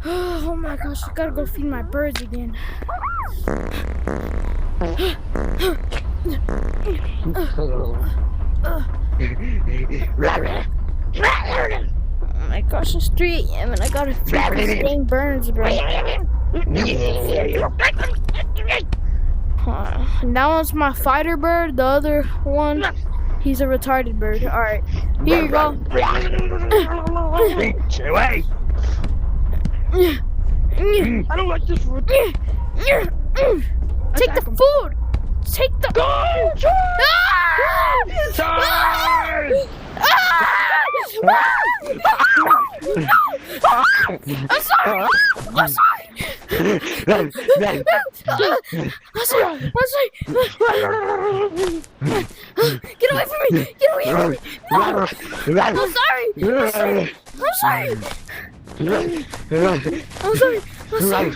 Oh my gosh, I gotta go feed my birds again. Oh my gosh, it's 3 a.m. and I gotta feed these dang birds, bro. That one's my fighter bird. The other one, he's a retarded bird. Alright, here you go. Stay away! I don't like this food. Take the food! Take the... Charge! I'm sorry! I'm sorry! Get away from me! Get away from me! No! I'm sorry! I'm sorry! I'm sorry! I'm sorry! I'm sorry!